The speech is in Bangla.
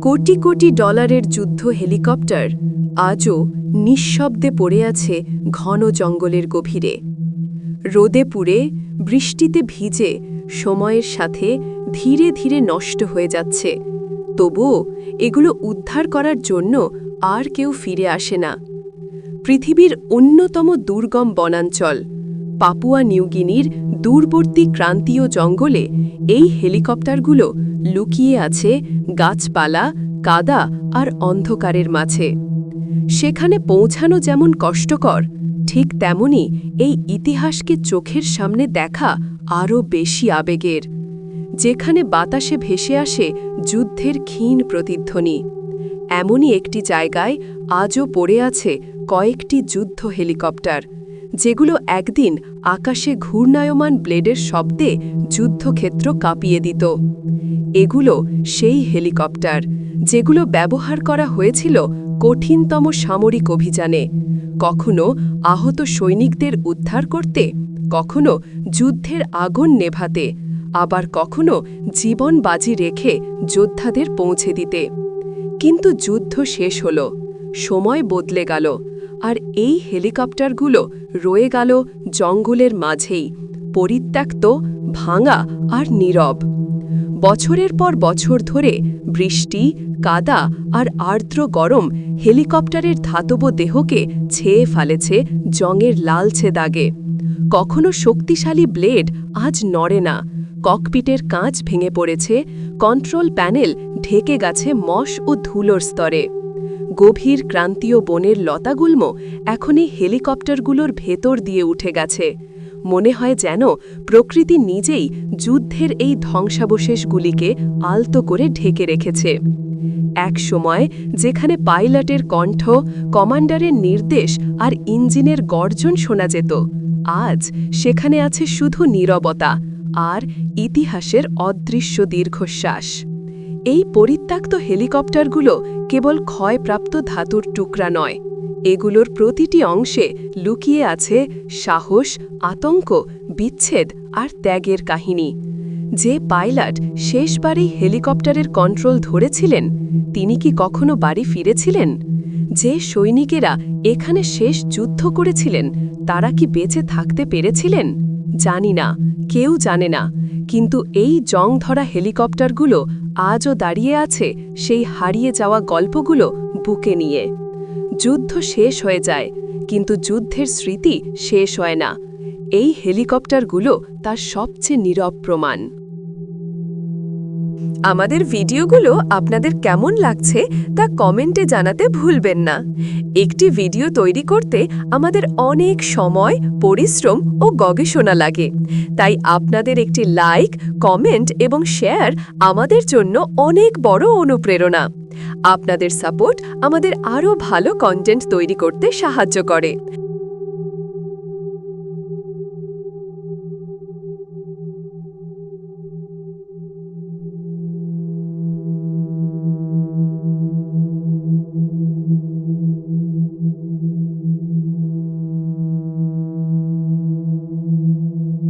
কোটি কোটি ডলারের যুদ্ধ হেলিকপ্টার আজও নিঃশব্দে পড়ে আছে ঘন জঙ্গলের গভীরে। রোদে পুড়ে, বৃষ্টিতে ভিজে, সময়ের সাথে ধীরে ধীরে নষ্ট হয়ে যাচ্ছে। তবুও এগুলো উদ্ধার করার জন্য আর কেউ ফিরে আসে না। পৃথিবীর অন্যতম দুর্গম বনাঞ্চল পাপুয়া নিউগিনির দূরবর্তী ক্রান্তীয় জঙ্গলে এই হেলিকপ্টারগুলো লুকিয়ে আছে গাছপালা, কাদা আর অন্ধকারের মাঝে। সেখানে পৌঁছানো যেমন কষ্টকর, ঠিক তেমনি এই ইতিহাসকে চোখের সামনে দেখা আরও বেশি আবেগের। যেখানে বাতাসে ভেসে আসে যুদ্ধের ক্ষীণ প্রতিধ্বনি। এমনই একটি জায়গায় আজও পড়ে আছে কয়েকটি যুদ্ধ হেলিকপ্টার, যেগুলো একদিন আকাশে ঘূর্ণায়মান ব্লেডের শব্দে যুদ্ধক্ষেত্র কাঁপিয়ে দিত। এগুলো সেই হেলিকপ্টার যেগুলো ব্যবহার করা হয়েছিল কঠিনতম সামরিক অভিযানে, কখনো আহত সৈনিকদের উদ্ধার করতে, কখনো যুদ্ধের আগুন নেভাতে, আবার কখনো জীবন বাজি রেখে যোদ্ধাদের পৌঁছে দিতে। কিন্তু যুদ্ধ শেষ হলো, সময় বদলে গেল, আর এই হেলিকপ্টারগুলো রয়ে গেল জঙ্গলের মাঝেই, পরিত্যক্ত, ভাঙা আর নীরব। বছরের পর বছর ধরে বৃষ্টি, কাদা আর আর্দ্র গরম হেলিকপ্টারের ধাতব দেহকে ছেয়ে ফেলেছে জংয়ের লালচে দাগে। কখনো শক্তিশালী ব্লেড আজ নড়ে না, ককপিটের কাঁচ ভেঙে পড়েছে, কন্ট্রোল প্যানেল ঢেকে গেছে মশ ও ধুলোর স্তরে। গভীর ক্রান্তীয় বনের লতাগুল্ম এখন এই হেলিকপ্টারগুলোর ভেতর দিয়ে উঠে গেছে। মনে হয় যেন প্রকৃতি নিজেই যুদ্ধের এই ধ্বংসাবশেষগুলিকে আলতো করে ঢেকে রেখেছে। এক সময় যেখানে পাইলটের কণ্ঠ, কমান্ডারের নির্দেশ আর ইঞ্জিনের গর্জন শোনা যেত, আজ সেখানে আছে শুধু নীরবতা আর ইতিহাসের অদৃশ্য দীর্ঘশ্বাস। এই পরিত্যক্ত হেলিকপ্টারগুলো কেবল ক্ষয়প্রাপ্ত ধাতুর টুকরা নয়, এগুলোর প্রতিটি অংশে লুকিয়ে আছে সাহস, আতঙ্ক, বিচ্ছেদ আর ত্যাগের কাহিনী। যে পাইলট শেষবারেই হেলিকপ্টারের কন্ট্রোল ধরেছিলেন, তিনি কি কখনো বাড়ি ফিরেছিলেন? যে সৈনিকেরা এখানে শেষ যুদ্ধ করেছিলেন, তারা কি বেঁচে থাকতে পেরেছিলেন? জানি না, কেউ জানে না। কিন্তু এই জং ধরা হেলিকপ্টারগুলো আজও দাঁড়িয়ে আছে সেই হারিয়ে যাওয়া গল্পগুলো বুকে নিয়ে। যুদ্ধ শেষ হয়ে যায়, কিন্তু যুদ্ধের স্মৃতি শেষ হয় না। এই হেলিকপ্টারগুলো তার সবচেয়ে নীরব প্রমাণ। আমাদের ভিডিওগুলো আপনাদের কেমন লাগছে তা কমেন্টে জানাতে ভুলবেন না। একটি ভিডিও তৈরি করতে আমাদের অনেক সময়, পরিশ্রম ও গবেষণা লাগে। তাই আপনাদের একটি লাইক, কমেন্ট এবং শেয়ার আমাদের জন্য অনেক বড় অনুপ্রেরণা। আপনাদের সাপোর্ট আমাদের আরও ভালো কন্টেন্ট তৈরি করতে সাহায্য করে।